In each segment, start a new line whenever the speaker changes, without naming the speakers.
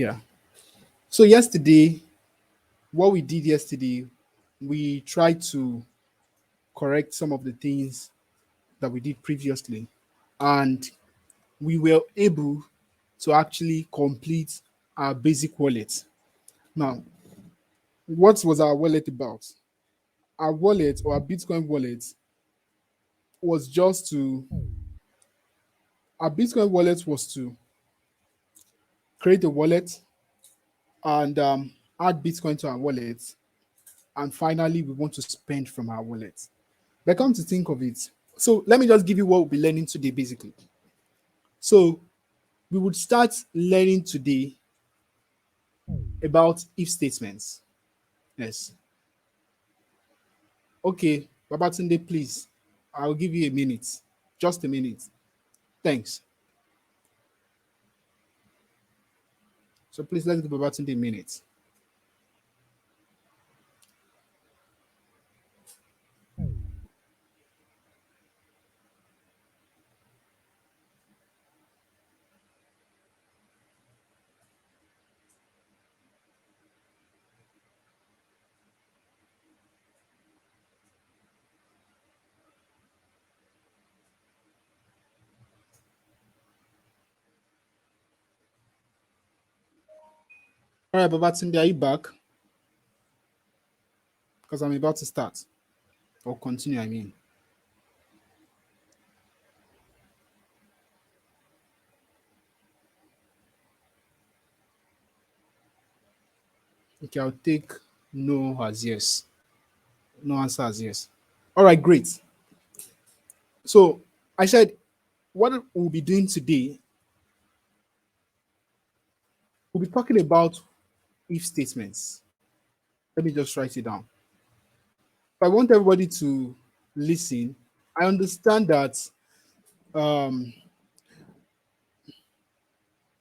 Yeah. So yesterday, what we did yesterday, we tried to correct some of the things that we did previously, and we were able to actually complete our basic wallet. Now, what was our wallet about? Our wallet or our Bitcoin wallet was just to our Bitcoin wallet was to create a wallet and add Bitcoin to our wallet, and finally we want to spend from our wallet. But come to think of it, so let me just give you what we'll be learning today, basically. So we would start learning today about if statements. Yes. Okay, Babatunde, please. I'll give you a minute. Just a minute. Thanks. So please let's give Babatunde a minute. All right, Babatunde, are you back? Because I'm about to start or continue, I mean. Okay, I'll take no as yes. No answer as yes. All right, great. So I said what we'll be doing today, we'll be talking about if statements. Let me just write it down. I want everybody to listen. I understand that um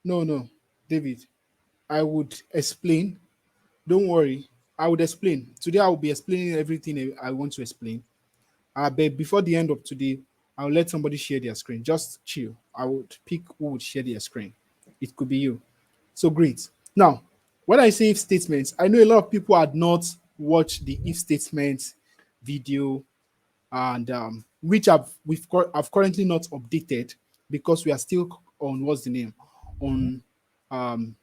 no, David, I would explain. Don't worry. I would explain. Today I will be explaining everything I want to explain. But before the end of today, I'll let somebody share their screen. Just chill. I would pick who would share their screen. It could be you. So great. Now, when I say if statements, I know a lot of people had not watched the if statements video, and which I've currently not updated because we are still on what's the name on um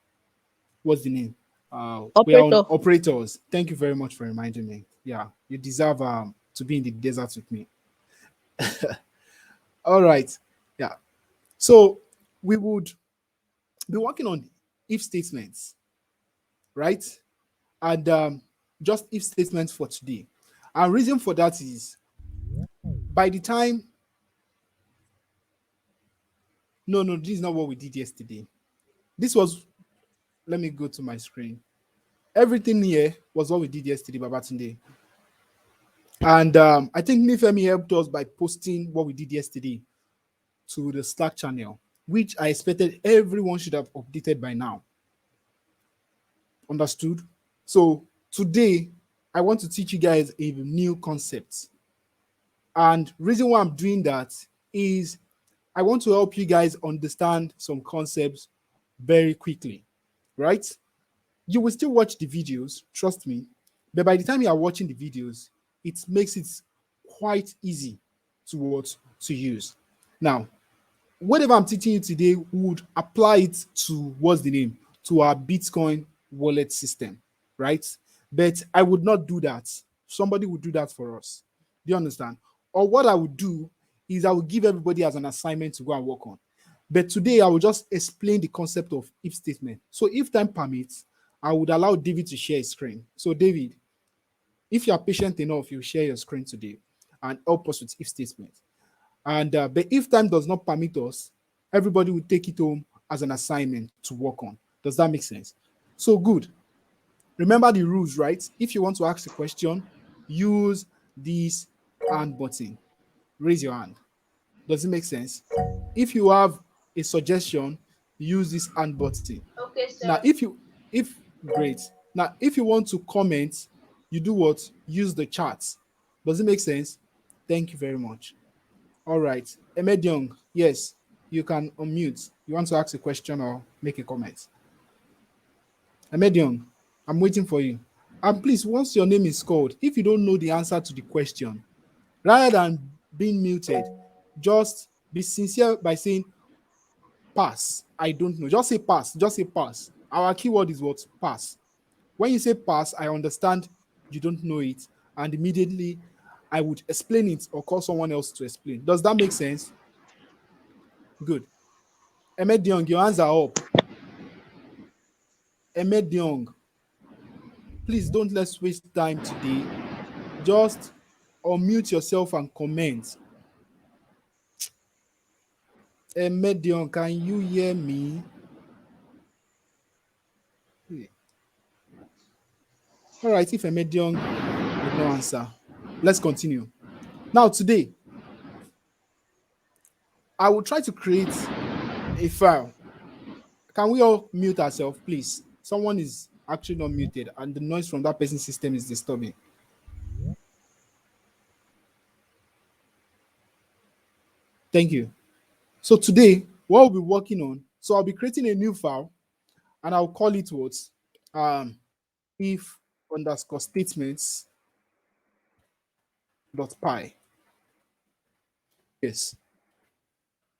what's the name we are on
Operator.
operators. Thank you very much for reminding me. Yeah, you deserve to be in the desert with me. All right. Yeah. So we would be working on if statements, right? And just if statements for today. And reason for that is by the time no, this is not what we did yesterday. This was let me go to my screen. Everything here was what we did yesterday, Babatunde. And I think Nifemi helped us by posting what we did yesterday to the Slack channel, which I expected everyone should have updated by now. Understood? So today, I want to teach you guys a new concept. And reason why I'm doing that is I want to help you guys understand some concepts very quickly, right? You will still watch the videos, trust me. But by the time you are watching the videos, it makes it quite easy to what to use. Now, whatever I'm teaching you today would apply it to what's the name to our Bitcoin wallet system, right? But I would not do that. Somebody would do that for us. Do you understand? Or what I would do is I would give everybody as an assignment to go and work on. But today I will just explain the concept of if statement. So if time permits, I would allow David to share his screen. So David, if you are patient enough, you share your screen today and help us with if statement. And but if time does not permit us, everybody will take it home as an assignment to work on. Does that make sense? So good. Remember the rules, right? If you want to ask a question, use this hand button. Raise your hand. Does it make sense? If you have a suggestion, use this hand button.
Okay,
Now,
sir.
if great. Now, if you want to comment, you do what? Use the chat. Does it make sense? Thank you very much. All right. Ahmed Young, yes, you can unmute. You want to ask a question or make a comment? Emedion, I'm waiting for you. And please, once your name is called, if you don't know the answer to the question, rather than being muted, just be sincere by saying pass. I don't know. Just say pass. Just say pass. Our keyword is what? Pass. When you say pass, I understand you don't know it. And immediately I would explain it or call someone else to explain. Does that make sense? Good. Emedion, your hands are up. Emedion, please don't let's waste time today. Just unmute yourself and comment. Emedion, can you hear me? All right, if Emedion would not answer, let's continue. Now, today, I will try to create a file. Can we all mute ourselves, please? Someone is actually not muted, and the noise from that person's system is disturbing. Thank you. So today, what we'll be working on, so I'll be creating a new file, and I'll call it what? If underscore statements dot py. Yes.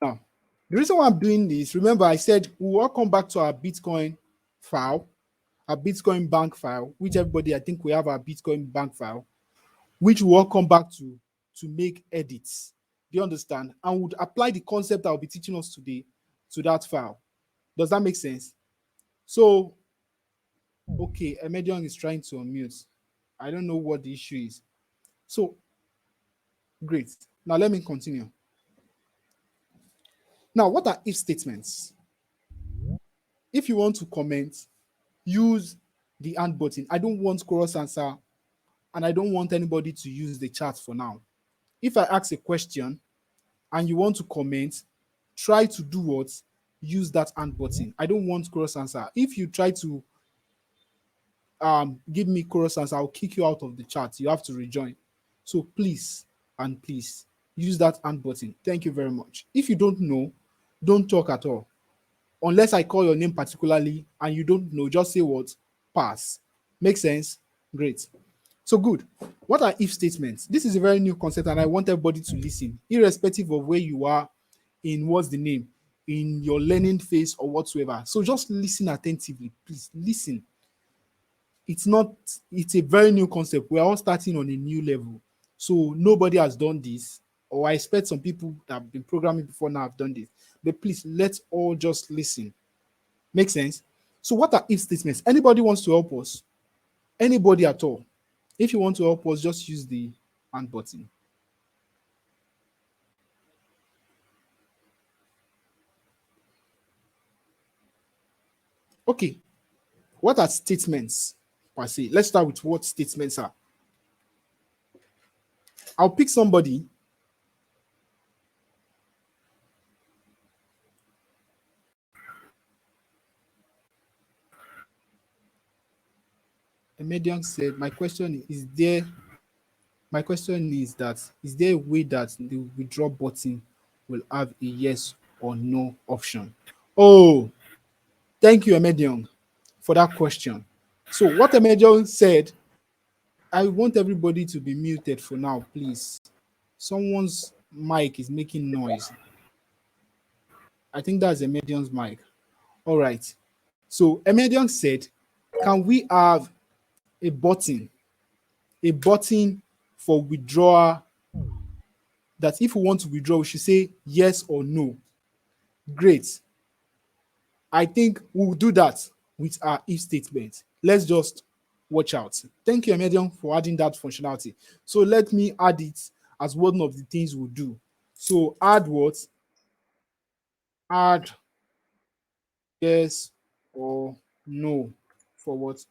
Now, the reason why I'm doing this, remember I said we will come back to our Bitcoin file, our Bitcoin bank file, which everybody, I think we have our Bitcoin bank file, which we will come back to make edits. Do you understand? And would apply the concept I'll be teaching us today to that file. Does that make sense? So, okay, Emedion is trying to unmute. I don't know what the issue is. So, great. Now let me continue. Now, what are if statements? If you want to comment, use the hand button. I don't want cross answer, and I don't want anybody to use the chat for now. If I ask a question and you want to comment, try to do what? Use that hand button. I don't want cross answer. If you try to give me cross answer, I'll kick you out of the chat. You have to rejoin. So please and please use that hand button. Thank you very much. If you don't know, don't talk at all. Unless I call your name particularly and you don't know, just say what? Pass. Make sense? Great. So good. What are if statements? This is a very new concept and I want everybody to listen, irrespective of where you are in what's the name, in your learning phase or whatsoever. So just listen attentively. Please listen. It's a very new concept. We're all starting on a new level. So nobody has done this, or I expect some people that have been programming before now have done this. But please, let's all just listen. Make sense? So what are if statements? Anybody wants to help us? Anybody at all? If you want to help us, just use the hand button. Okay. What are statements per se? Let's start with what statements are. I'll pick somebody. A medium said, my question is there. My question is that is there a way that the withdraw button will have a yes or no option? Oh, thank you, Emedion, for that question. So what Emedion said, I want everybody to be muted for now, please. Someone's mic is making noise. I think that's Emedion's mic. All right. So Emedion said, can we have a button for withdrawal that if we want to withdraw, we should say yes or no? Great. I think we'll do that with our if statement. Let's just watch out. Thank you, Emedion, for adding that functionality. So let me add it as one of the things we'll do. So add what? Add yes or no for what?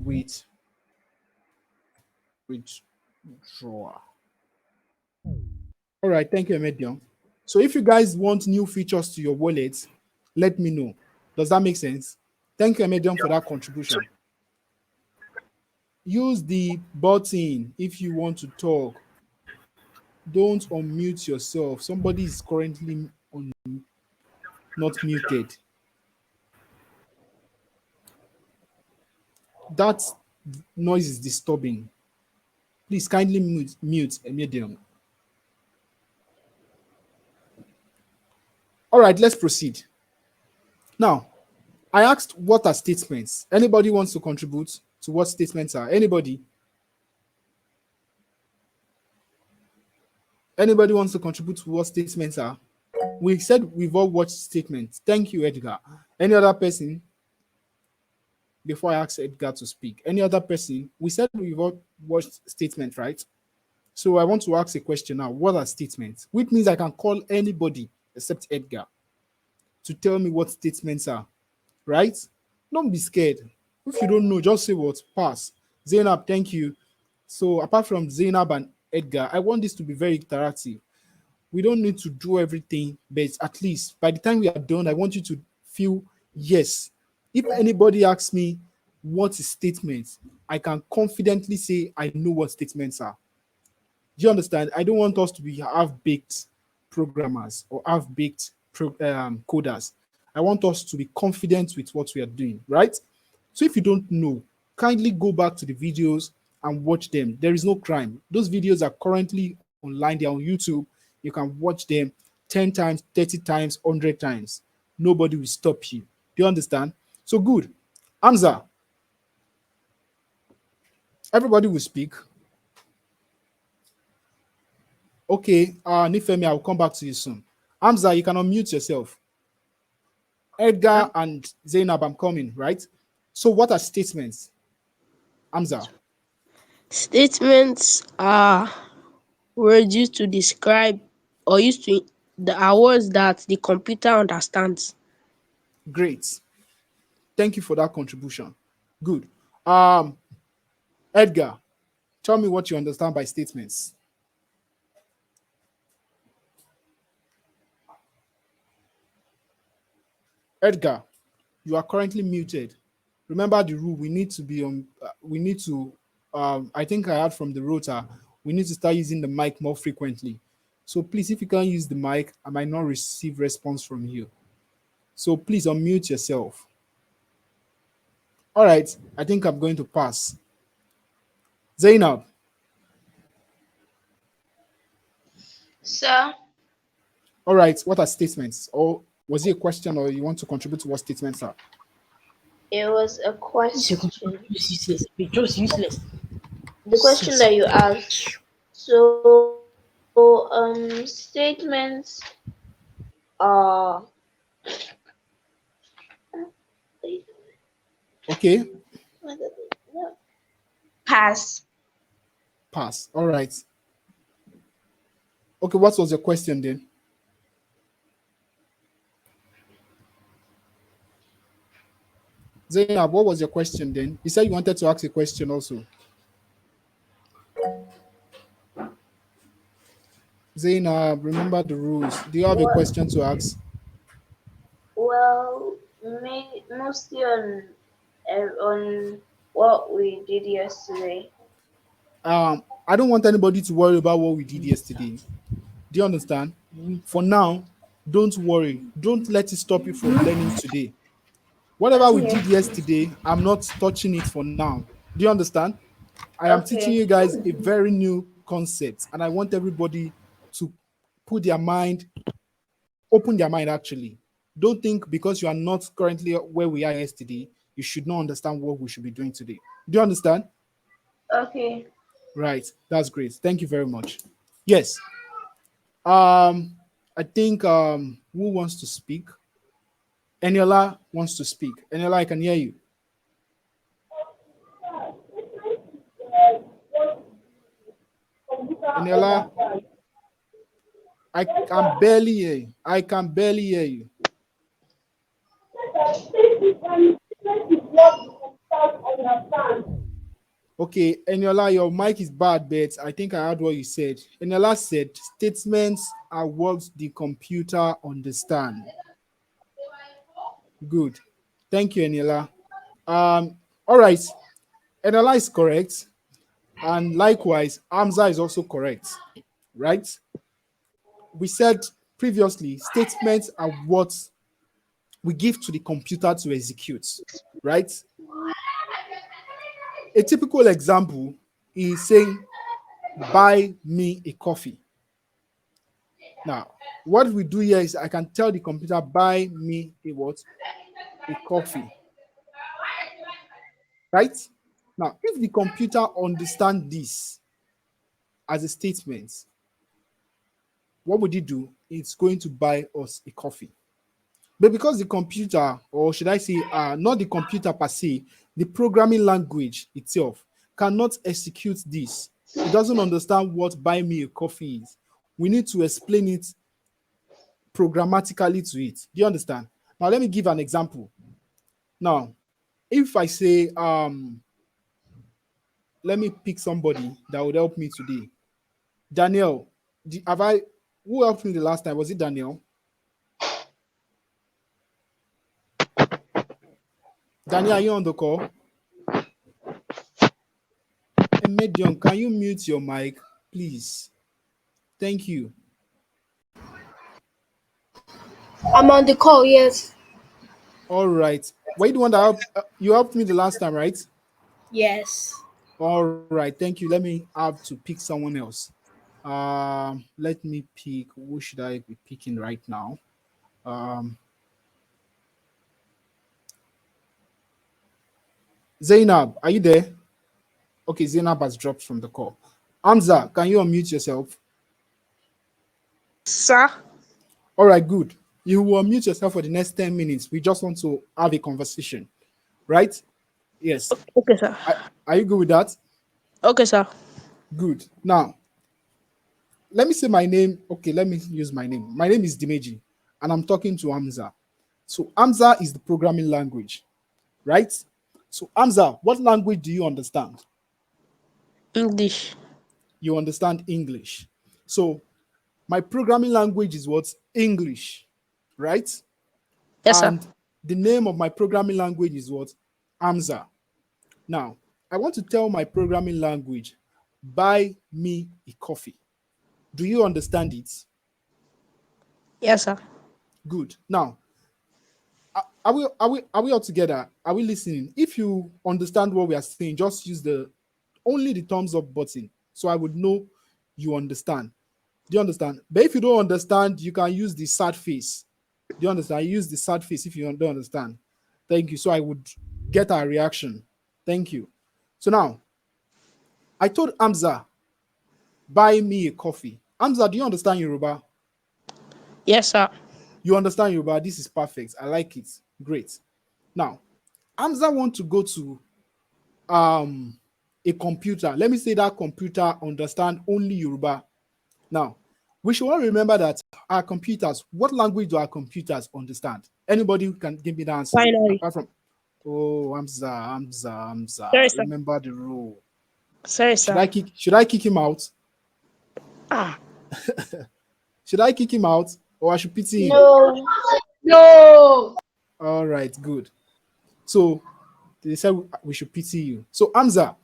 With withdrawal. All right, thank you, Emedion. So if you guys want new features to your wallet, let me know. Does that make sense? Thank you, Emedion, for that contribution. Use the button if you want to talk. Don't unmute yourself. Somebody is currently not muted. That noise is disturbing. Please kindly mute a medium. All right, let's proceed. Now, I asked what are statements. Anybody wants to contribute to what statements are? Anybody? Anybody wants to contribute to what statements are? We said we've all watched statements. Thank you, Edgar. Any other person? Before I ask Edgar to speak, any other person? We said we've all watched statements, right? So I want to ask a question now. What are statements? Which means I can call anybody except Edgar to tell me what statements are, right? Don't be scared. If you don't know, just say what? Pass. Zainab, thank you. So apart from Zainab and Edgar, I want this to be very interactive. We don't need to do everything, but at least by the time we are done, I want you to feel yes. If anybody asks me what is statements, I can confidently say I know what statements are. Do you understand? I don't want us to be half-baked programmers or half-baked coders. I want us to be confident with what we are doing, right? So if you don't know, kindly go back to the videos and watch them. There is no crime. Those videos are currently online. They're on YouTube. You can watch them 10 times, 30 times, 100 times. Nobody will stop you. Do you understand? So good. Hamza, everybody will speak. Okay, Nifemi, I will come back to you soon. Hamza, you can unmute yourself. Edgar and Zainab, I'm coming, right? So what are statements? Hamza.
Statements are words used to describe or used to the are words that the computer understands.
Great. Thank you for that contribution. Good. Um, Edgar, tell me what you understand by statements. Edgar, you are currently muted. Remember the rule. We need to be on. We need to. I think I heard from the rota. We need to start using the mic more frequently. So please, if you can use the mic, I might not receive response from you. So please unmute yourself. All right. I think I'm going to pass. Zainab.
Sir,
All right. What are statements? Or was it a question, or you want to contribute to what statements are?
it was a question.
Just useless. Just useless.
The question that you asked. So, statements are
Okay.
pass.
Pass. All right. Okay. What was your question then? Zainab, what was your question then? You said you wanted to ask a question also. Zainab, remember the rules. Do you have a
What?
question to ask?
Well, mostly on what we did yesterday.
I don't want anybody to worry about what we did yesterday. Do you understand? For now, don't worry. Don't let it stop you from learning today. Whatever we
Okay.
did yesterday, I'm not touching it for now. Do you understand? I am teaching
Okay.
you guys a very new concept, and I want everybody to put their mind, open their mind actually. Don't think because you are not currently where we are yesterday, you should not understand what we should be doing today. Do you understand?
Okay.
Right. That's great. Thank you very much. Yes. Um, I think who wants to speak? Eniola wants to speak. Eniola, I can hear you. Eniola, I can barely hear you. I can barely hear you. Okay, Eniola, your mic is bad, but I think I heard what you said. Eniola said statements are what the computer understand. Good. Thank you, Eniola. All right. Eniola is correct. And likewise, Hamza is also correct. Right? We said previously, statements are what we give to the computer to execute. Right? A typical example is saying, buy me a coffee. Now, what we do here is I can tell the computer, buy me a what? A coffee, right? Now, if the computer understands this as a statement, what would it do? It's going to buy us a coffee. But because the computer, or should I say, not the computer per se, the programming language itself cannot execute this. It doesn't understand what buy me a coffee is. We need to explain it programmatically to it. Do you understand? Now, let me give an example. Now, if I say, let me pick somebody that would help me today. Daniel, have I, who helped me the last time? Was it Daniel? Daniel, are you on the call? And Medium, can you mute your mic, please? Thank you.
I'm on the call, yes.
All right. Were you the one that you helped me the last time, right?
Yes.
All right. Thank you. Let me have to pick someone else. Let me pick. Who should I be picking right now? Zainab, are you there? Okay, Zainab has dropped from the call. Hamza, can you unmute yourself?
Sir?
All right, good. You will unmute yourself for the next 10 minutes. We just want to have a conversation, right? Yes.
Okay, sir.
Are you good with that?
Okay, sir.
Good. Now, let me say my name. Okay, let me use my name. My name is Dimeji, and I'm talking to Hamza. So Hamza is the programming language, right? So Hamza, what language do you understand?
English.
You understand English. So my programming language is what? English, right?
Yes, sir.
And the name of my programming language is what? Hamza. Now, I want to tell my programming language, buy me a coffee. Do you understand it?
Yes, sir.
Good. Now, are we all together? Are we listening? If you understand what we are saying, just use the only the thumbs up button so I would know you understand. Do you understand? But if you don't understand, you can use the sad face. Do you understand? Use the sad face if you don't understand. Thank you. So I would get a reaction. Thank you. So now, I told Hamza, buy me a coffee. Hamza, do you understand Yoruba?
Yes, sir.
You understand Yoruba? This is perfect. I like it. Great. Now, Hamza want to go to a computer. Let me say that computer understand only Yoruba. Now, we should all remember that our computers, what language do our computers understand? Anybody who can give me the answer?
Binary.
Apart from, oh, Hamza.
Sorry, sir.
Remember the rule.
Sorry,
Should
sir.
I kick him out?
Ah,
Should I kick him out or I should pity him?
No.
No.
All right, good. So they said we should pity you. So Hamza,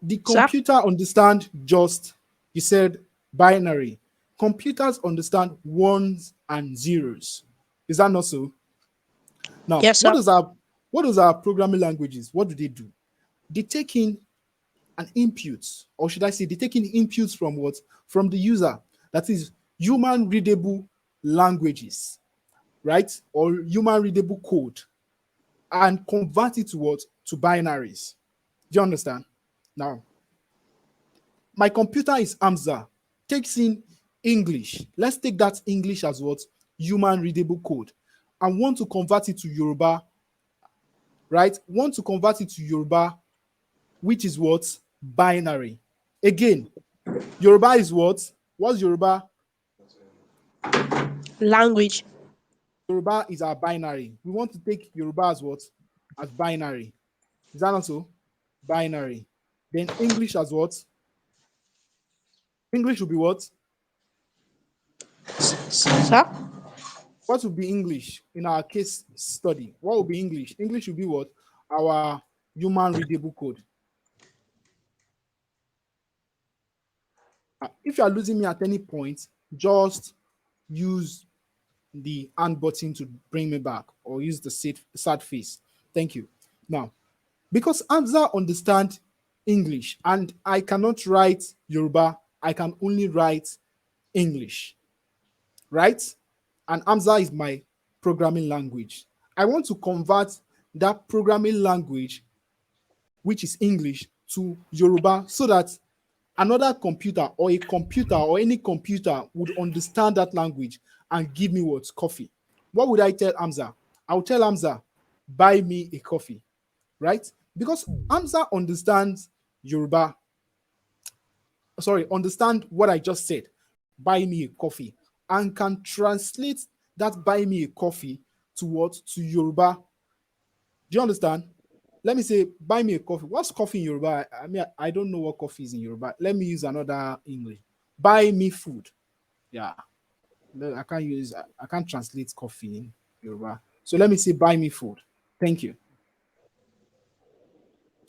the
sir?
computer understand just, you said binary. Computers understand ones and zeros. Is that not so? Now,
Yes, sir.
what does our programming languages? What do? They take in an input, or should I say, they take in inputs from what? From the user. That is human readable languages, right? Or human readable code, and convert it to what? To binaries. Do you understand? Now, my computer is Hamza, takes in English. Let's take that English as what? Human readable code. And want to convert it to Yoruba, right? Want to convert it to Yoruba, which is what? Binary. Again, Yoruba is what? What's Yoruba?
Language.
Yoruba is our binary. We want to take Yoruba as what? As binary. Is that not so? Binary. Then English as what? English will be what?
Sir?
What would be English in our case study? What would be English? English will be what? Our human readable code. If you are losing me at any point, just use the hand button to bring me back or use the sad face. Thank you. Now, Because Hamza understand English and I cannot write Yoruba, I can only write English, right? And Hamza is my programming language. I want to convert that programming language, which is English, to Yoruba so that another computer or a computer or any computer would understand that language and give me what? Coffee. What would I tell Hamza? I'll tell Hamza, buy me a coffee, right? Because Hamza understands Yoruba, sorry, understand what I just said, buy me a coffee, and can translate that buy me a coffee to what? To Yoruba. Do you understand? Let me say, buy me a coffee. What's coffee in Yoruba? I mean, I don't know what coffee is in Yoruba. Let me use another English. Buy me food. Yeah. I can't translate coffee in Yoruba. So let me say, buy me food. Thank you.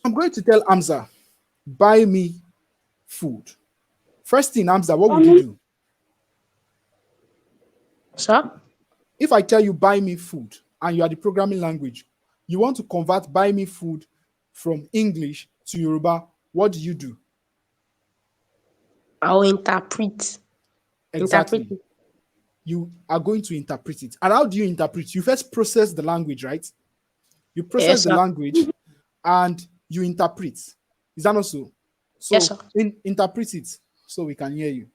I'm going to tell Hamza, buy me food. First thing, Hamza, what would you do?
Sir?
If I tell you buy me food and you are the programming language, you want to convert buy me food from English to Yoruba, what do you do?
I'll interpret. Interpret
Exactly.
it.
You are going to interpret it. And how do you interpret? You first process the language, right? You process
Yes,
the
sir.
language and you interpret. Is that not so?
Yes,
So
sir.
interpret it so we can hear you.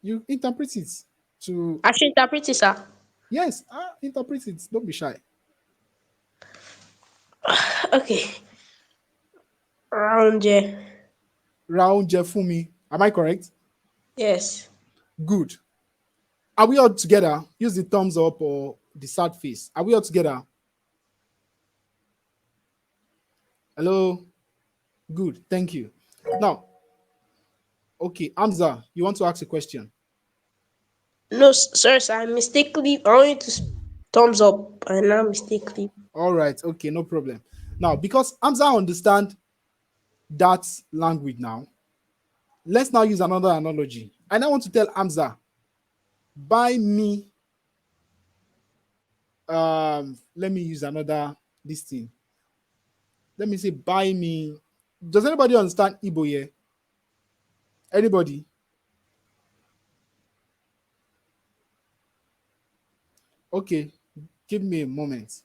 You interpret it to,
I should interpret it, sir.
yes, interpret it. Don't be shy.
Okay. Round yeah.
Round Jefumi. Am I correct?
Yes.
Good. Are we all together? Use the thumbs up or the sad face. Are we all together? Hello? Good. Thank you. Now, okay, Hamza, you want to ask a question?
No, sorry, sir. I mistakenly I want you to thumbs up and now mistakenly.
All right. Okay, no problem. Now, because Hamza understand that language now, let's now use another analogy. I now want to tell Hamza, buy me, let me use another, this thing. Let me say, buy me. Does anybody understand Igbo here? Anybody? Okay, give me a moment.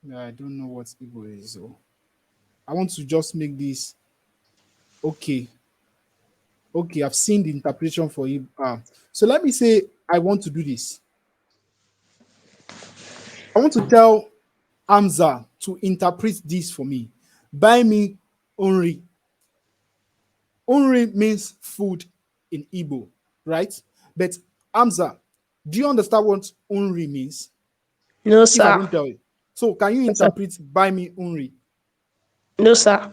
Yeah, I don't know what Igbo is. So I want to just make this okay. Okay, I've seen the interpretation for Igbo. So let me say I want to do this. I want to tell Hamza to interpret this for me. Buy me onri. Onri means food in Igbo, right? But Hamza, do you understand what onri means?
No,
If I
sir.
don't tell you. So can you
Yes, sir.
interpret buy me onri?
No, sir.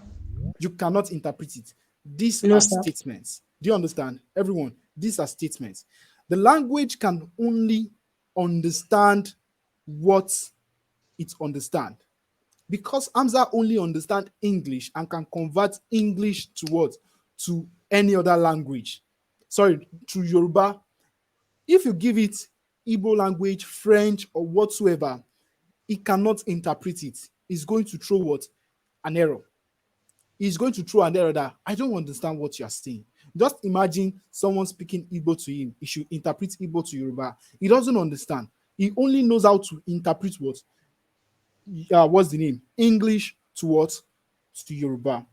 You cannot interpret it. These
No,
are
sir.
statements. Do you understand? Everyone, these are statements. The language can only understand what it understands. Because Hamza only understand English and can convert English to what? To any other language. Sorry, to Yoruba. If you give it Igbo language, French, or whatsoever, it cannot interpret it. It's going to throw what? An error. He's going to throw an error that I don't understand what you're saying. Just imagine someone speaking Igbo to him. He should interpret Igbo to Yoruba. He doesn't understand. He only knows how to interpret what? What's the name? English to what? To Yoruba.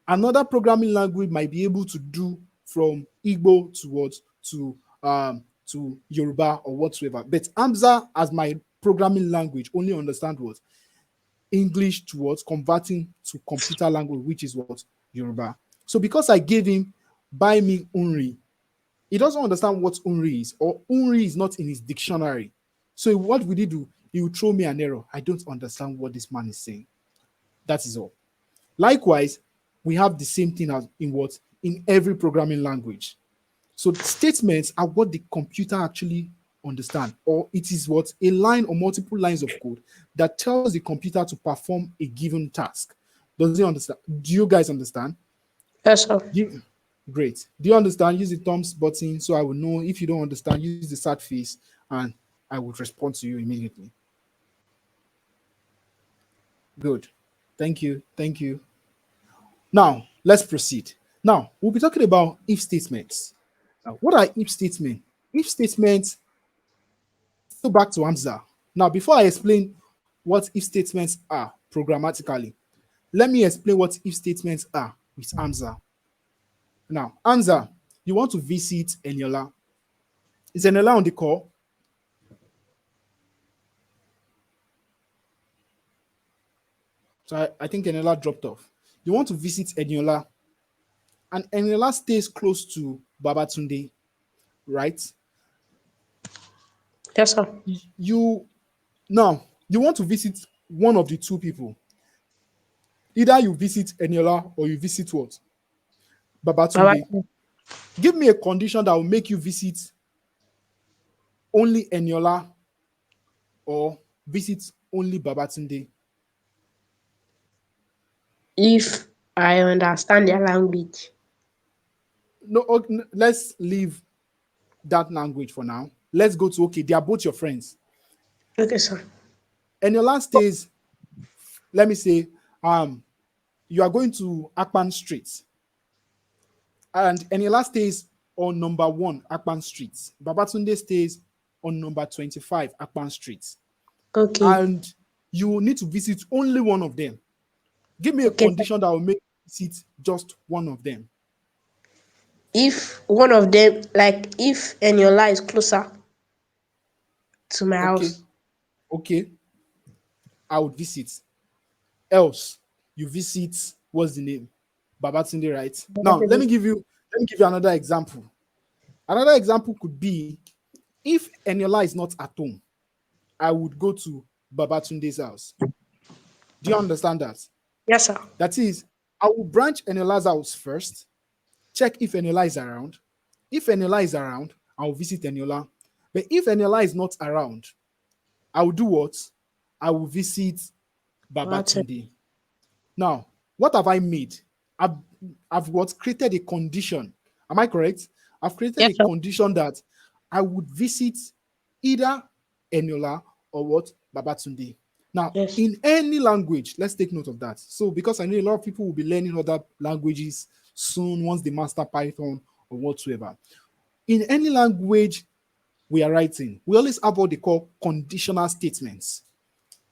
Another programming language might be able to do from Igbo to what? To Yoruba or whatsoever. But Hamza, as my programming language, only understand what? English to what? Converting to computer language, which is what? Yoruba. So because I gave him buy me Unri, he doesn't understand what Unri is, or Unri is not in his dictionary. So what will he do? He will throw me an error. I don't understand what this man is saying. That is all. Likewise, we have the same thing as in what? In every programming language. So statements are what the computer actually understand, or it is what a line or multiple lines of code that tells the computer to perform a given task. Does it understand? Do you guys understand?
Yes, sir.
Great. Do you understand? Use the thumbs button so I will know. If you don't understand, use the sad face and I would respond to you immediately. Good. Thank you. Thank you. Now, let's proceed. Now, we'll be talking about if statements. Now, what are if statements? If statements, go back to Hamza. Now, before I explain what if statements are programmatically, let me explain what if statements are with Hamza. Now, Hamza, you want to visit Eniola. Is Eniola on the call? So I think Eniola dropped off. You want to visit Eniola, and Eniola stays close to Babatunde, right?
Yes, sir.
You now you want to visit one of the two people. Either you visit Eniola or you visit what?
Baba,
Babatunde. Give me a condition that will make you visit only Eniola or visit only Babatunde.
if I understand their language.
No, let's leave that language for now. Let's go to okay, they are both your friends.
Okay, sir.
Eniola stays, let me say, you are going to Akpan Street, and Eniola stays on number 1 Akpan Street. Babatunde stays on number 25 Akpan Street.
Okay.
And you need to visit only one of them. Give me a
Okay, sir.
condition that will make you visit just one of them.
If one of them, like if Eniola is closer to my
Okay,
house.
okay, I would visit. Else, you visit, what's the name? Babatunde, right? Now, let me give you another example. Another example could be if Eniola is not at home, I would go to Babatunde's house. Do you understand that?
Yes, sir.
That is, I will branch Eniola's house first, check if Eniola is around. If Eniola is around, I will visit Eniola. But if Eniola is not around, I will do what? I will visit
Martin.
Babatunde. Now, what have I made? I've, I've what created a condition. Am I correct? I've created
Yes,
a
sir.
condition that I would visit either Eniola or what? Babatunde. Now,
Yes.
in any language, let's take note of that. So, because I know a lot of people will be learning other languages soon once they master Python or whatsoever. In any language we are writing, we always have what they call conditional statements.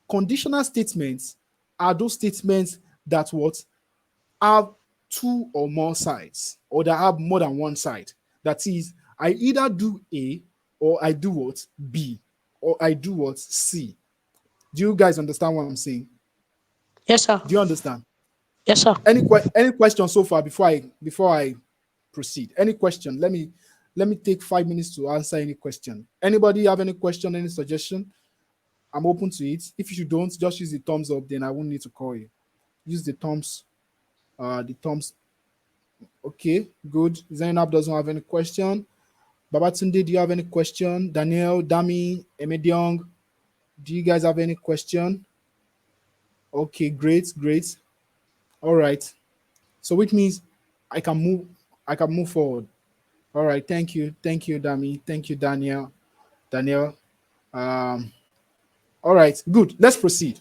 Conditional statements are those statements that what have two or more sides, or that have more than one side. That is, I either do A or I do what? B, or I do what? C. Do you guys understand what I'm saying?
Yes, sir.
Do you understand?
Yes, sir.
Any question so far before I proceed? Any question? Let me take 5 minutes to answer any question. Anybody have any question, any suggestion? I'm open to it. If you don't, just use the thumbs up, then I won't need to call you. Use the thumbs. The thumbs. Okay, good. Zainab doesn't have any question. Babatunde, do you have any question? Daniel, Dami, Emediong, do you guys have any question? Okay, great, great. All right. So which means I can move. I can move forward. All right. Thank you, Dami. Thank you, Daniel. Daniel. Um. All right. Good. Let's proceed.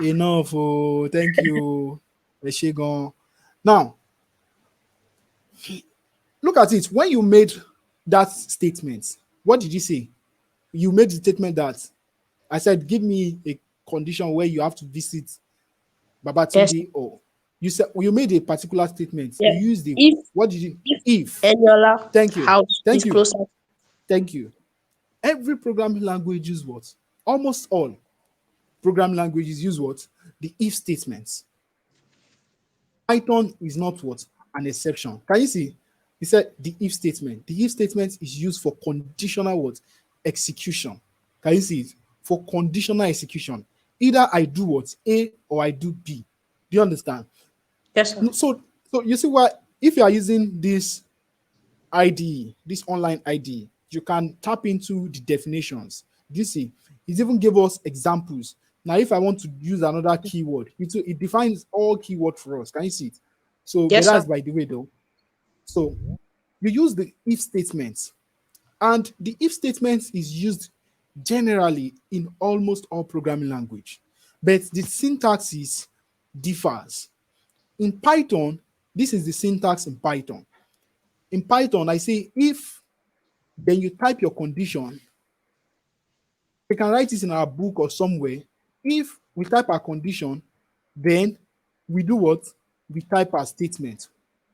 Enough. Oh, thank you, Eshegon. Now, look at it. When you made that statement, what did you say? You made the statement that I said, give me a condition where you have to visit
Yes.
Babatunde, or you said you made a particular statement.
Yeah.
You used the
If
what did you
if
if?
Eniola
Thank you.
house is
Thank you.
closer.
Thank you. Every programming language use what? Almost all programming languages use what? The if statements. Python is not what? An exception. Can you see? He said the if statement. The if statement is used for conditional what? Execution. Can you see it? For conditional execution. Either I do what? A or I do B. Do you understand?
Yes, sir.
So you see why if you are using this IDE, this online IDE, you can tap into the definitions. Do you see? It even gave us examples. Now, if I want to use another keyword, it defines all keyword for us. Can you see it? So, but
Yes,
that's
sir.
by the way, though. So, you use the if statement, and the if statement is used generally in almost all programming language, but the syntax differs. In Python, this is the syntax in Python. In Python, I say if, then you type your condition. We can write this in our book or somewhere. If we type our condition, then we do what? We type our statement.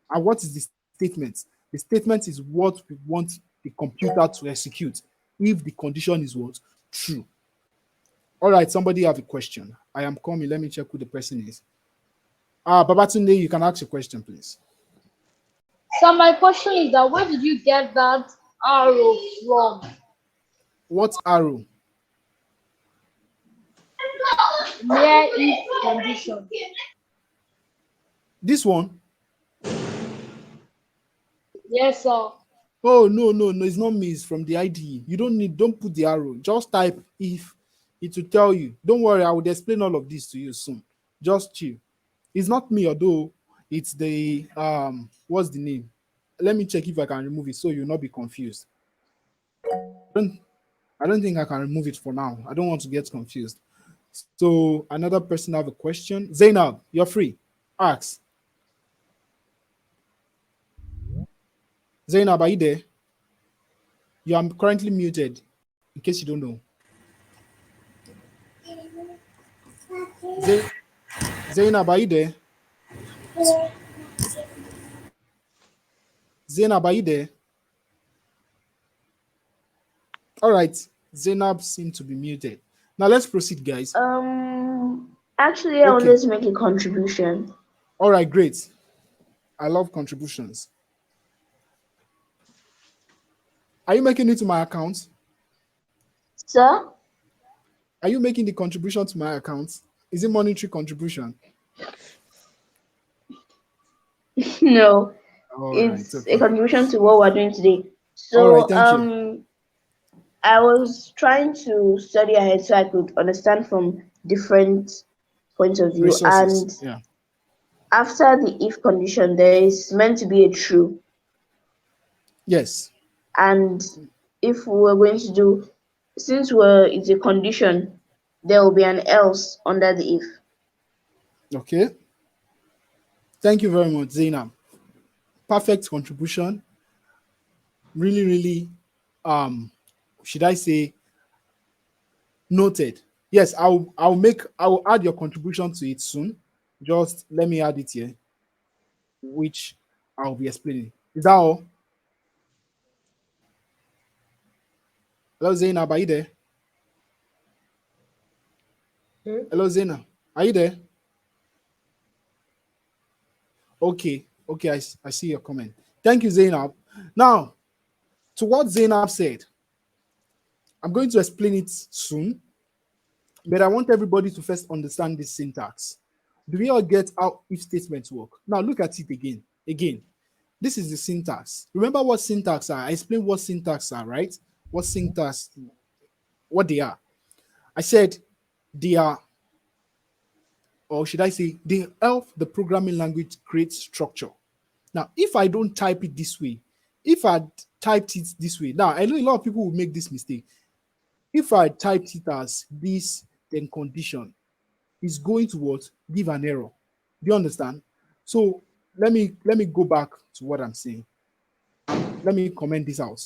And what is the statement? The statement is what we want the computer to execute if the condition is what? True. All right, somebody have a question. I am coming. Let me check who the person is. Babatunde, you can ask your question, please.
So my question is that where did you get that arrow from?
What arrow?
Where is condition?
This one?
Yes, sir.
Oh, no, no, no, it's not me. It's from the IDE. You don't put the arrow. Just type if. It will tell you. Don't worry, I will explain all of this to you soon. Just chill. It's not me, although it's the what's the name? Let me check if I can remove it so you'll not be confused. Don't I don't think I can remove it for now. I don't want to get confused. So another person have a question. Zainab, you're free. Ask. Zainab, are you there? You are currently muted, in case you don't know. Zainab, are you there? Zainab, are you there? All right. Zainab seemed to be muted. Now let's proceed, guys.
Actually, I
Okay.
wanted to make a contribution.
All right, great. I love contributions. Are you making it to my account?
Sir?
Are you making the contribution to my account? Is it monetary contribution?
No,
All right,
it's a
okay.
contribution to what we're doing today.
All right,
So,
thank you.
I was trying to study ahead so I could understand from different points of view.
Resources.
And
Yeah.
after the if condition, there is meant to be a true.
Yes.
And if we're going to do, since it's a condition, there will be an else under the if.
Okay. Thank you very much, Zainab. Perfect contribution. Really, really, should I say, noted. Yes, I'll add your contribution to it soon. Just let me add it here, which I'll be explaining. Is that all? Hello, Zainab, are you there? Hello, Zainab. Are you there? Okay, okay, I see your comment. Thank you, Zainab. Now, to what Zainab said, I'm going to explain it soon, but I want everybody to first understand this syntax. Do we all get how if statements work? Now, look at it again. Again, this is the syntax. Remember what syntax are? I explained what syntax are, right? What syntax, what they are. I said they are, or should I say, they help the programming language create structure. Now, if I don't type it this way, if I typed it this way, now I know a lot of people will make this mistake. If I typed it as this, then condition, it's going to what? Give an error. Do you understand? So let me go back to what I'm saying. Let me comment this out.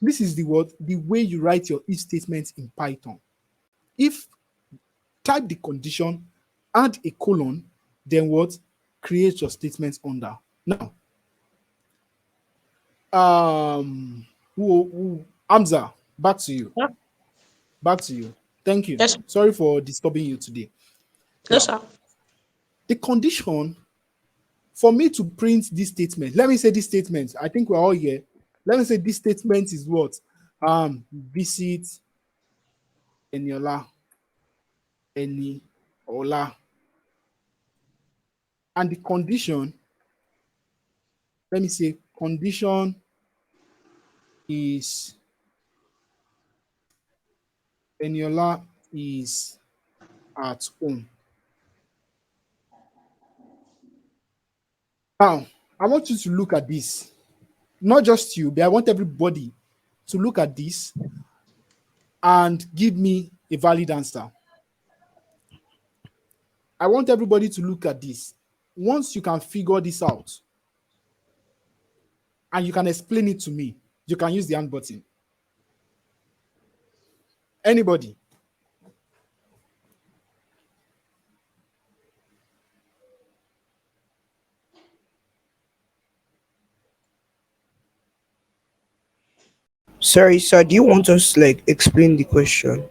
This is the way you write your if statement in Python. If type the condition, add a colon, then what? Create your statement under. Now, Hamza, back to you.
Yeah.
Back to you. Thank you.
Yes.
Sorry for disturbing you today.
Yes,
Now,
sir.
the condition for me to print this statement, let me say this statement. I think we're all here. Let me say this statement is what? Visit Eniola, Ola. And the condition, let me say, condition is Eniola is at home. Now, I want you to look at this. Not just you, but I want everybody to look at this and give me a valid answer. I want everybody to look at this. Once you can figure this out and you can explain it to me, you can use the hand button. Anybody?
Sorry, sir. Do you want us to like explain the question?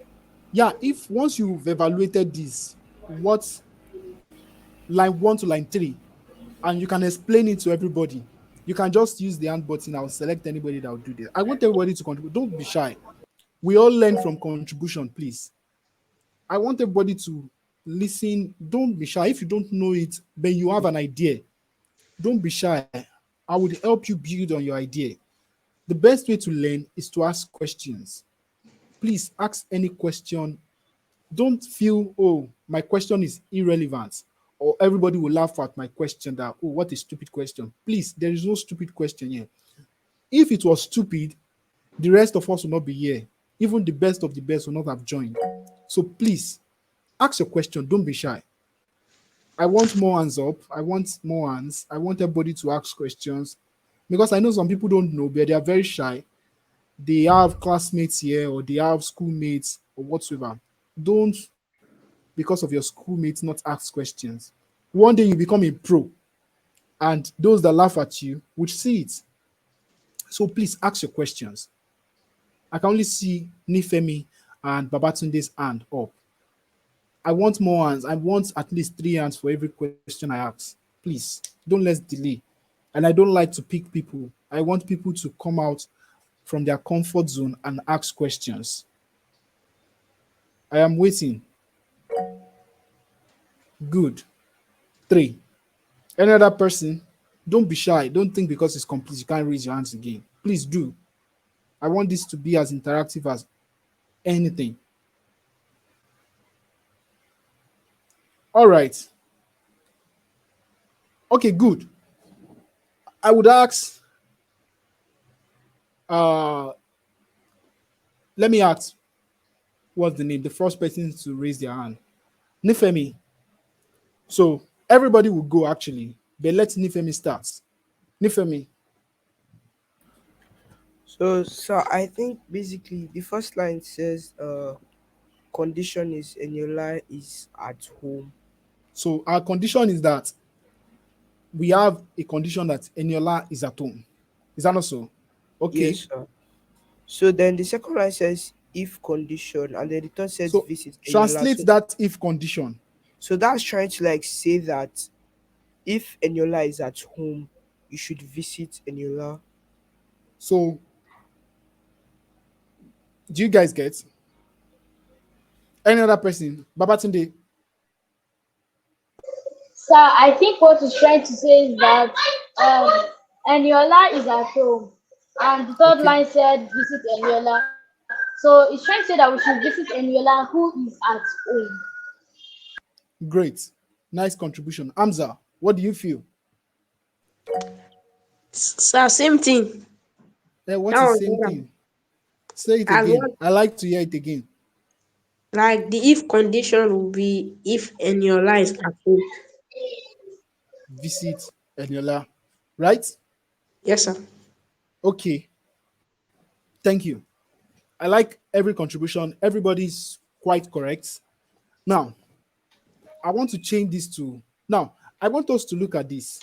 Yeah, if once you've evaluated this, what line 1 to line 3, and you can explain it to everybody, you can just use the hand button. I'll select anybody that will do this. I want everybody to contribute. Don't be shy. We all learn from contribution, please. I want everybody to listen. Don't be shy. If you don't know it, but you have an idea, don't be shy. I would help you build on your idea. The best way to learn is to ask questions. Please ask any question. Don't feel, oh, my question is irrelevant, or everybody will laugh at my question that, oh, what a stupid question. Please, there is no stupid question here. If it was stupid, the rest of us will not be here. Even the best of the best will not have joined. So please ask your question. Don't be shy. I want more hands up. I want more hands. I want everybody to ask questions because I know some people don't know, but they are very shy. They have classmates here or they have schoolmates or whatsoever. Don't, because of your schoolmates, not ask questions. One day you become a pro, and those that laugh at you would see it. So please ask your questions. I can only see Nifemi and Babatunde's hand up. I want more hands. I want at least 3 hands for every question I ask. Please, don't let's delay. And I don't like to pick people. I want people to come out from their comfort zone and ask questions. I am waiting. Good. 3. Any other person? Don't be shy. Don't think because it's complete you can't raise your hands again. Please do. I want this to be as interactive as anything. All right. Okay, good. I would ask, uh, let me ask, what's the name? The first person to raise their hand. Nifemi. So everybody will go actually, but let Nifemi start. Nifemi.
So, sir, I think basically the first line says, condition is Eniola is at home.
So our condition is that we have a condition that Eniola is at home. Is that not so? Okay.
Yes, sir. So then the second line says if condition, and then the third says
So
visit Eniola.
translate that if condition.
So that's trying to like say that if Eniola is at home, you should visit Eniola.
So do you guys get any other person? Babatunde.
Sir, I think what he's trying to say is that Eniola is at home, and the third
Okay,
line said visit Eniola. So it's trying to say that we should visit Eniola who is at home.
great. Nice contribution. Amza, what do you feel?
Sir, same thing.
What
That
is
was
same
what
thing? Say it
as
again.
what
I like to hear it again.
like the if condition will be if Eniola is at home.
Visit Eniola, right?
Yes, sir.
Okay, thank you. I like every contribution. Everybody's quite correct. Now, I want to change this to now. I want us to look at this.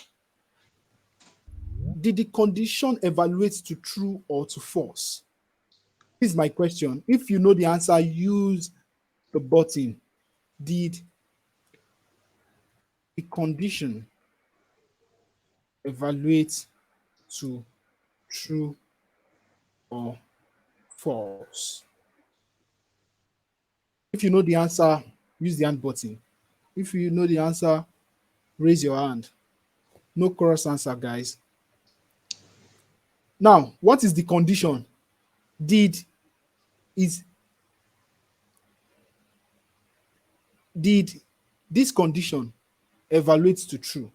Did the condition evaluate to true or to false? This is my question. If you know the answer, use the button. Did the condition evaluate to true or false? If you know the answer, use the hand button. If you know the answer, raise your hand. No cross answer, guys. Now, what is the condition? Did is did this condition evaluate to true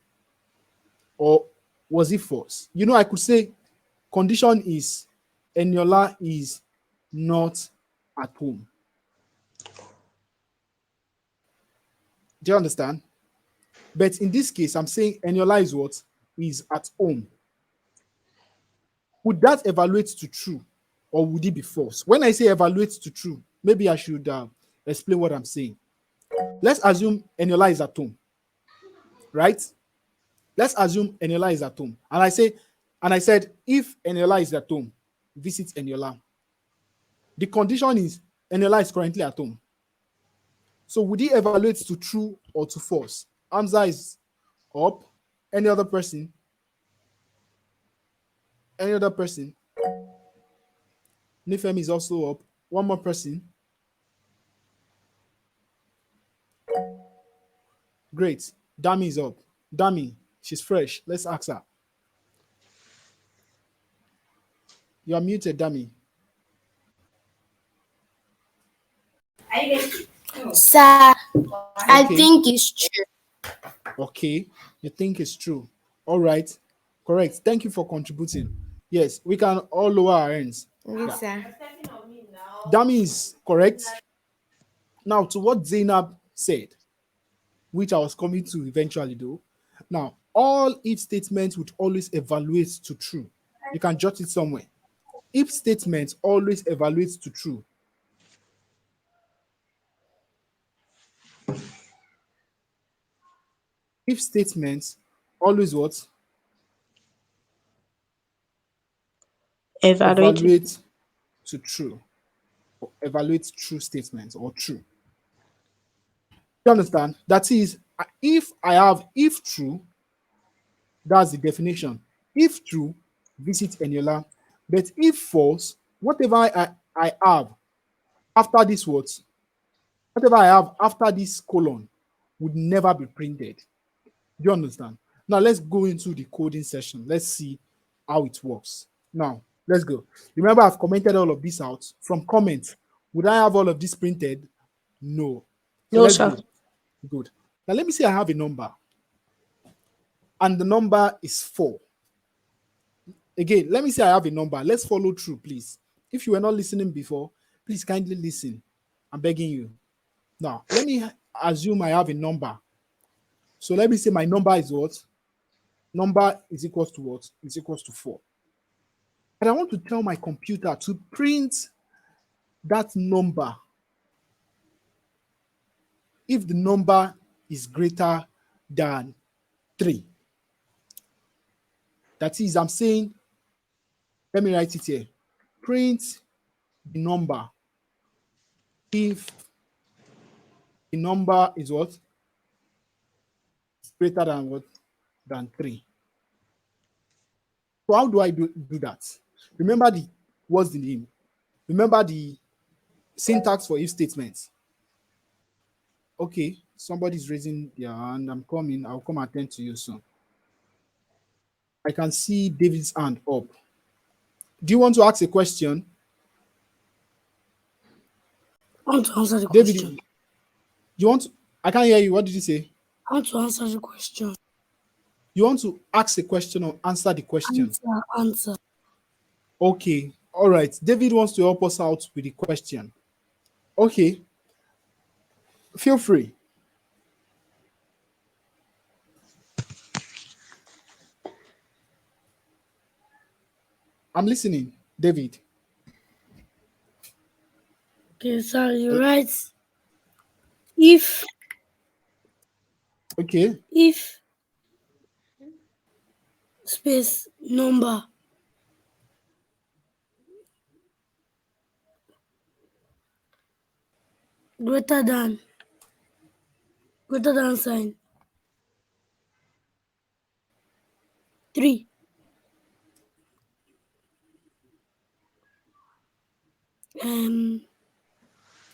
or was it false? I could say condition is Eniola is not at home. Do you understand? But in this case, I'm saying Eniola is what? Is at home. Would that evaluate to true or would it be false? When I say evaluate to true, maybe I should explain what I'm saying. Let's assume Eniola is at home, right? Let's assume Eniola is at home. And I said, if Eniola is at home, visit Eniola. The condition is Eniola is currently at home. So would he evaluate to true or to false? Hamza is up. Any other person? Any other person? Nifem is also up. One more person. Great. Dami is up. Dami, she's fresh. Let's ask her. You are muted, Dami.
Sir, I
Okay.
think it's true.
Okay. You think it's true. All right. Correct. Thank you for contributing. Yes, we can all lower our hands.
Yes, sir.
Dami is correct. Now, to what Zainab said, which I was coming to eventually though. Now, all if statements would always evaluate to true. You can jot it somewhere. If statements always evaluate to true. If statements always what?
Evaluated.
Evaluate to true. Or evaluate true statements or true. You understand? That is, if I have if true, that's the definition. If true, visit Eniola. But if false, whatever I have after this words, whatever I have after this colon would never be printed. Do you understand? Now let's go into the coding session. Let's see how it works. Now, let's go. Remember, I've commented all of this out. From comments, would I have all of this printed? No. So
No,
let's
sir.
go. Good. Now let me say I have a number. And the number is 4. Again, let me say I have a number. Let's follow through, please. If you were not listening before, please kindly listen. I'm begging you. Now, let me assume I have a number. So let me say my number is what? Number is equals to what? Is equals to 4. And I want to tell my computer to print that number if the number is greater than 3. That is, I'm saying, let me write it here. Print the number if the number is what? Greater than what? Than 3. So how do I do that? Remember what's the name? Remember the syntax for if statements. Okay, somebody's raising their hand. I'm coming. I'll come attend to you soon. I can see David's hand up. Do you want to ask a question?
I want to answer the
David,
question.
you want to, I can't hear you. What did you say?
I want to answer the question.
You want to ask a question or answer the question?
Answer.
Okay. All right. David wants to help us out with the question. Okay. Feel free. I'm listening, David.
Okay, sir, you're right. If
Okay.
space number greater than sign 3,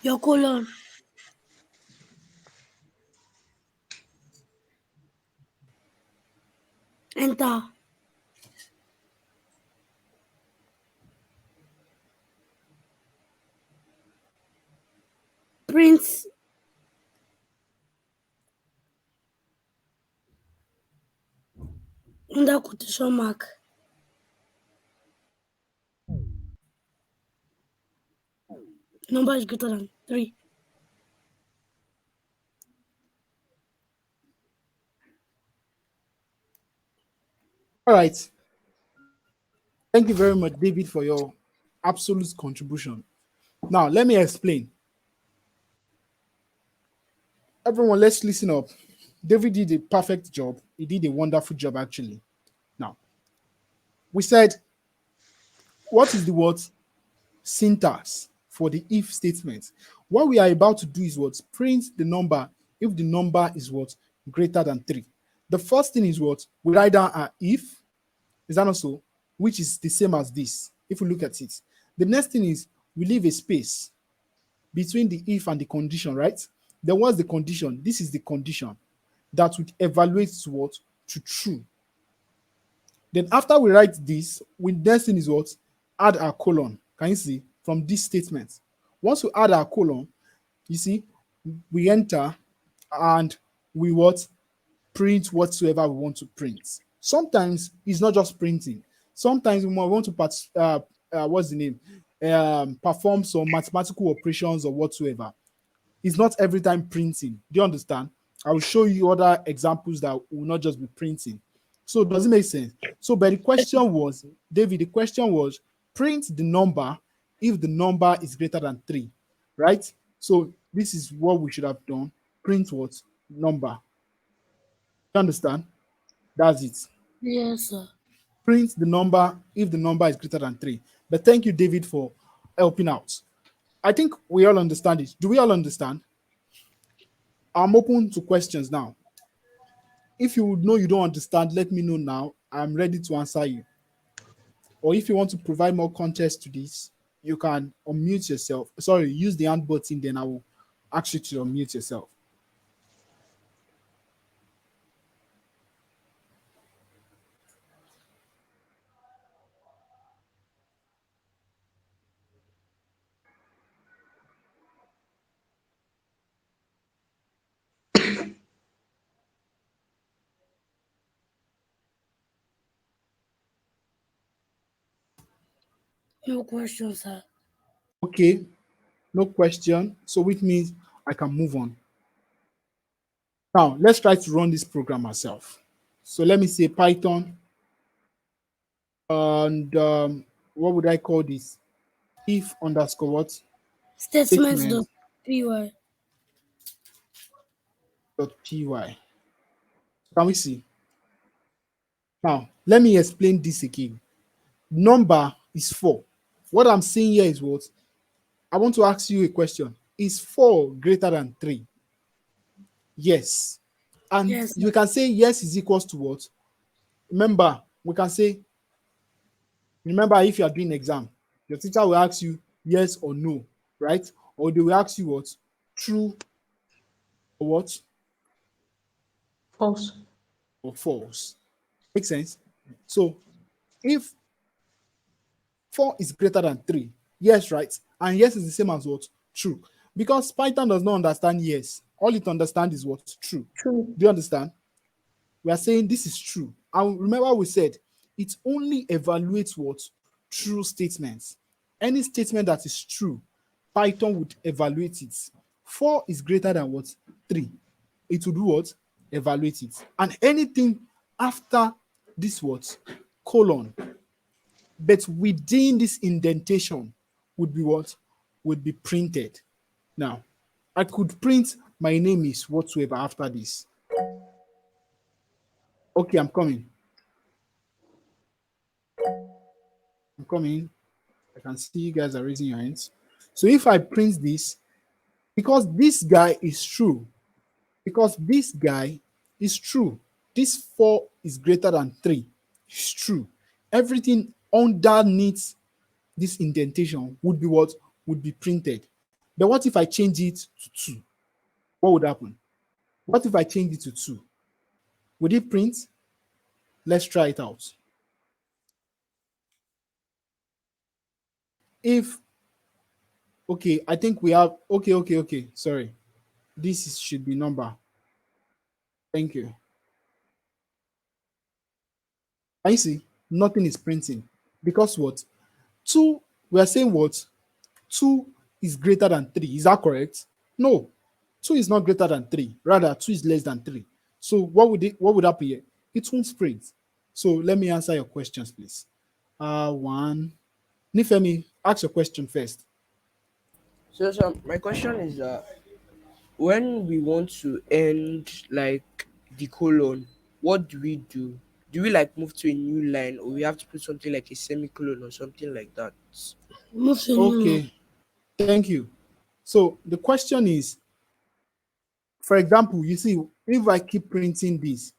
your colon enter print Under quotation mark. Number is greater than 3.
All right. Thank you very much, David, for your absolute contribution. Now, let me explain. Everyone, let's listen up. David did a perfect job. He did a wonderful job, actually. Now, we said, what is the word syntax for the if statement? What we are about to do is what? Print the number if the number is what? Greater than 3. The first thing is what? We write down an if. Is that not so? Which is the same as this, if we look at it. The next thing is we leave a space between the if and the condition, right? Then what's the condition? This is the condition that would evaluate to what? To true. Then after we write this, we next thing is what? Add our colon. Can you see? From this statement. Once we add our colon, you see, we enter and we what? Print whatsoever we want to print. Sometimes it's not just printing. Sometimes we might want to what's the name? Perform some mathematical operations or whatsoever. It's not every time printing. Do you understand? I will show you other examples that will not just be printing. So does it make sense? So, but the question was, David, the question was print the number if the number is greater than 3, right? So this is what we should have done. Print what? Number. You understand? That's it.
Yes, sir.
Print the number if the number is greater than 3. But thank you, David, for helping out. I think we all understand it. Do we all understand? I'm open to questions now. If you know you don't understand, let me know now. I'm ready to answer you. Or if you want to provide more context to this, you can unmute yourself. Sorry, use the hand button, then I will ask you to unmute yourself.
No question, sir.
Okay, no question. So which means I can move on. Now, let's try to run this program ourselves. So let me say Python and what would I call this? If underscore what? Statement
Statements.py.
dot py. Can we see? Now, let me explain this again. Number is 4. What I'm saying here is what? I want to ask you a question. Is 4 greater than 3? Yes. And
Yes, sir.
you can say yes is equals to what? Remember, we can say, remember if you are doing exam, your teacher will ask you yes or no, right? Or they will ask you what? True or what?
False.
Or false. Make sense? So if 4 is greater than 3, yes, right? And yes is the same as what? True. Because Python does not understand yes. All it understands is what? True.
True.
Do you understand? We are saying this is true. And remember we said it only evaluates what? True statements. Any statement that is true, Python would evaluate it. 4 is greater than what? 3. It would do what? Evaluate it. And anything after this what? Colon. But within this indentation would be what? Would be printed. Now, I could print my name is whatsoever after this. Okay, I'm coming. I'm coming. I can see you guys are raising your hands. So if I print this, because this guy is true, because this guy is true, this 4 is greater than 3. It's true. Everything underneath this indentation would be what? Would be printed. But what if I change it to 2? What would happen? What if I change it to 2? Would it print? Let's try it out. If, okay, I think we have, okay, sorry. Should be number. Thank you. And you see, nothing is printing because what? 2, we are saying what? 2 is greater than 3. Is that correct? No. 2 is not greater than 3. Rather, 2 is less than 3. So what would happen here? It won't print. So let me answer your questions, please. One. Nifemi, ask your question first.
So my question is that when we want to end like the colon, what do we do? Do we like move to a new line, or we have to put something like a semicolon or something like that?
Move to new line.
Okay, thank you. So the question is, for example, you see, if I keep printing this,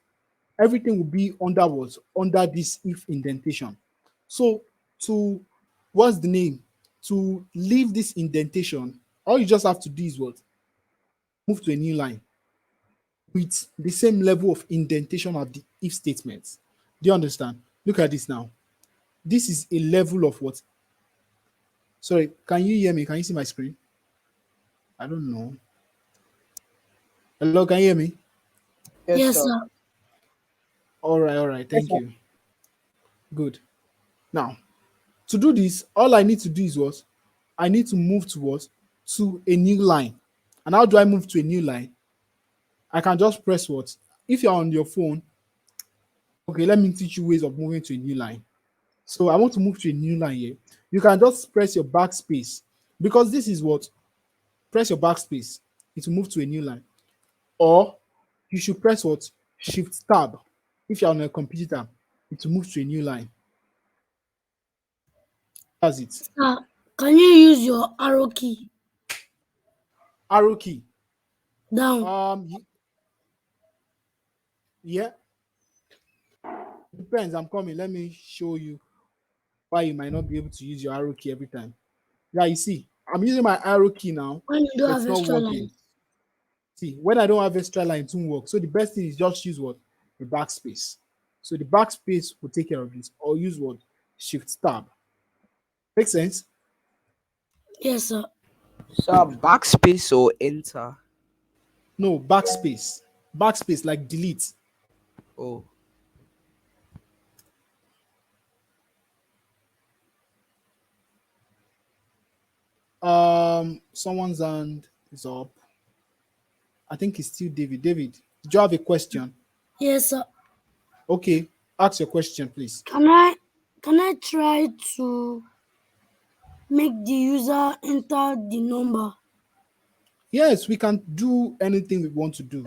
everything will be under what? Under this if indentation. So to what's the name? To leave this indentation, all you just have to do is what? Move to a new line with the same level of indentation of the if statement. Do you understand? Look at this now. This is a level of what? Sorry, can you hear me? Can you see my screen? I don't know. Hello, can you hear me?
Yes,
Yes,
sir.
sir.
All right, thank you. Good. Now, to do this, all I need to do is what? I need to move to what? To a new line. And how do I move to a new line? I can just press what? If you're on your phone, okay, let me teach you ways of moving to a new line. So I want to move to a new line here. You can just press your backspace because this is what? Press your backspace. It will move to a new line. Or you should press what? Shift tab. If you're on a computer, it will move to a new line. That's it.
Sir, can you use your arrow key
Arrow key.
down?
Yeah, depends. I'm coming. Let me show you why you might not be able to use your arrow key every time. Yeah, you see, I'm using my arrow key now,
When you don't
but
have
it's not
extra
working.
line.
See, when I don't have extra line, it won't work. So the best thing is just use what? The backspace. So the backspace will take care of this, or use what? Shift tab. Make sense?
Yes, sir.
So backspace or enter?
No, backspace. Backspace, like delete.
Oh,
Someone's hand is up. I think it's still David. David, did you have a question?
Yes, sir.
Okay, ask your question, please.
Can I try to make the user enter the number?
Yes, we can do anything we want to do.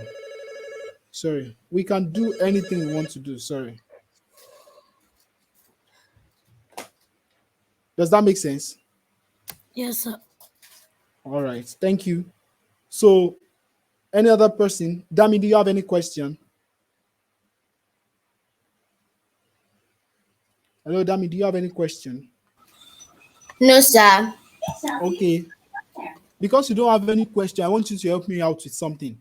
Sorry, we can do anything we want to do. Sorry. Does that make sense?
Yes, sir.
All right, thank you. So, any other person? Dami, do you have any question? Hello, Dami, do you have any question?
No, sir.
Okay. Because you don't have any question, I want you to help me out with something.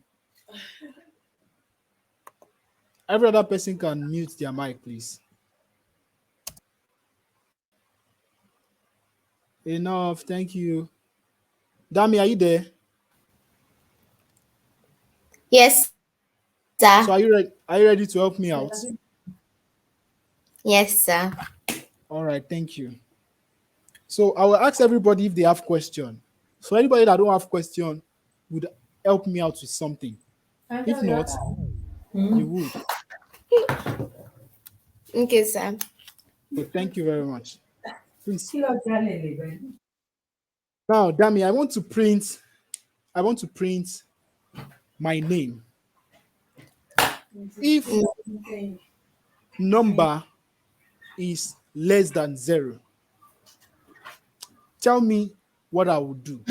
Every other person can mute their mic, please. Enough. Thank you. Dami, are you there?
Yes,
So
sir.
are you ready to help me out?
Yes, sir.
All right, thank you. So I will ask everybody if they have question. So anybody that don't have question would help me out with something. If not, you would.
Okay, sir.
So thank you very much. Please. Now, Dami, I want to print my name. If number is less than 0, tell me what I will do.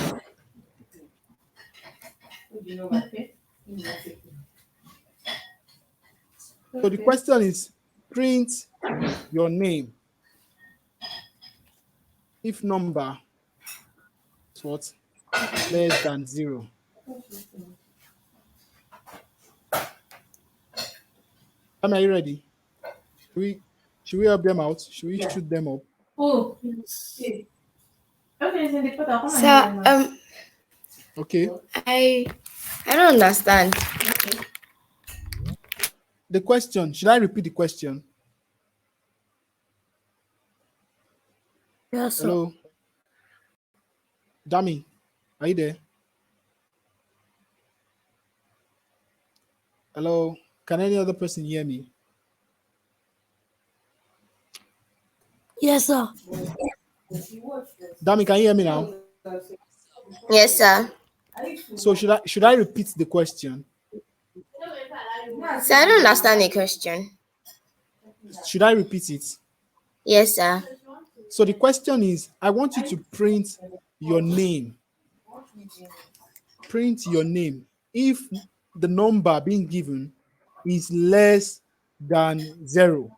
So the question is print your name if number is what? Less than 0. Dami, are you ready? Should we help them out? Should we shoot them up?
Yes.
So,
Okay.
I don't understand.
The question, should I repeat the question?
Yes, sir.
Hello, Dami, are you there? Hello, can any other person hear me?
Yes, sir.
Dami, can you hear me now?
Yes, sir.
So should I repeat the question?
So I don't understand the question.
Should I repeat it?
Yes, sir.
So the question is, I want you to print your name. Print your name. If the number being given is less than zero.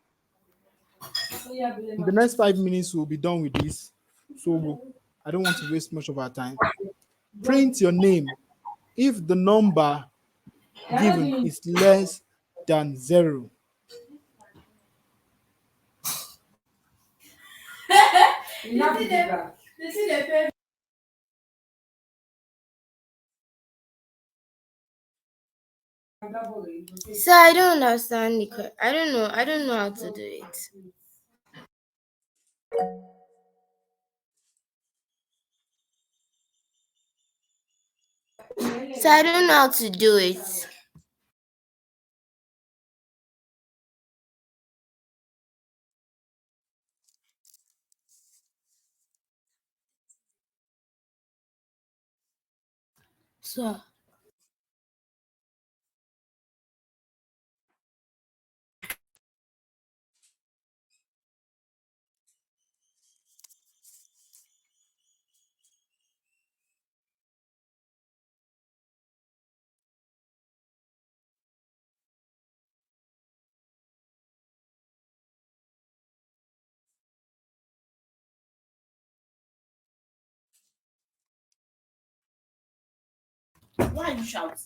In the next 5 minutes, we'll be done with this. So I don't want to waste much of our time. Print your name if the number given is less than zero.
So I don't understand I don't know. I don't know how to do it. So I don't know how to do it.
Sir.
Why you shout?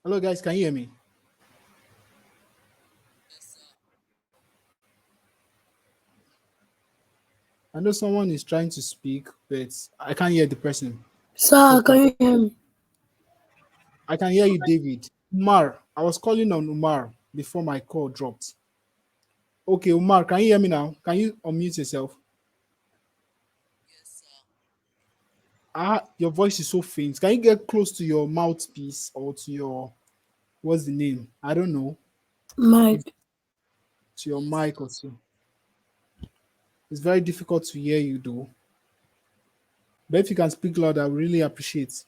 Hello, guys, can you hear me? I know someone is trying to speak, but I can't hear the person
Sir, can
properly.
you hear me?
I can hear you, David. Umar, I was calling on Umar before my call dropped. Okay, Umar, can you hear me now? Can you unmute yourself? Your voice is so faint. Can you get close to your mouthpiece or to your, what's the name? I don't know. If
Mike.
to your mic or so. It's very difficult to hear you though. But if you can speak louder, I would really appreciate.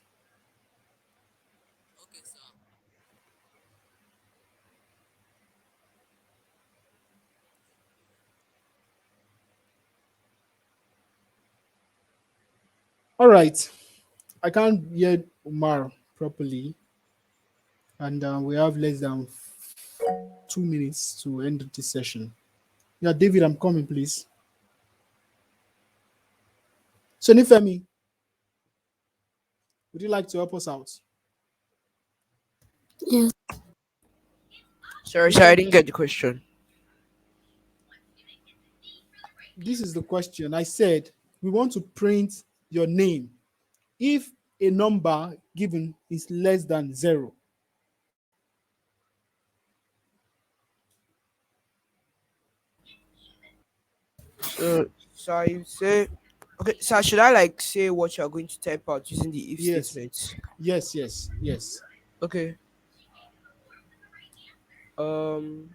All right. I can't hear Umar properly, and we have less than 2 minutes to end this session. Yeah, David, I'm coming, please. So, Nifemi, would you like to help us out?
Yes.
Sorry, I didn't get the question.
This is the question. I said we want to print your name if a number given is less than zero.
So I say, okay. So should I like say what you're going to type out using the if
Yes,
statement?
yes, yes, yes.
Okay. Um.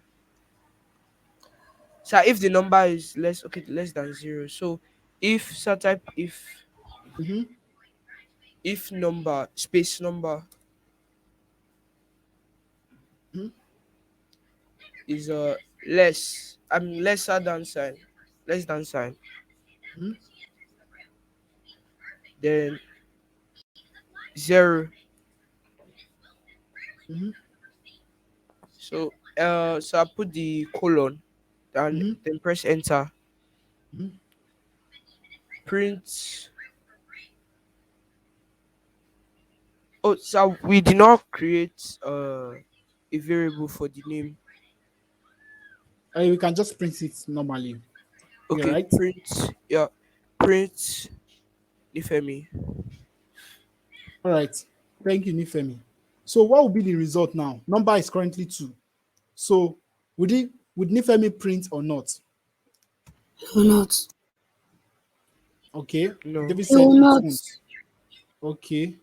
So if the number is less than zero. So if so type
Mm-hmm,
if number space number
mm-hmm,
is less, lesser than sign, less than sign,
mm-hmm.
then zero.
Mm-hmm.
So I put the colon and
Mm-hmm.
then press enter.
Mm-hmm.
Print. Oh, so we did not create a variable for the name.
We can just print it normally. Yeah,
Okay,
right?
print. Yeah, print Nifemi.
All right. Thank you, Nifemi. So what will be the result now? Number is currently 2. So would Nifemi print or not?
It will not.
Okay.
No.
David
It
said
will
it
not.
won't. Okay.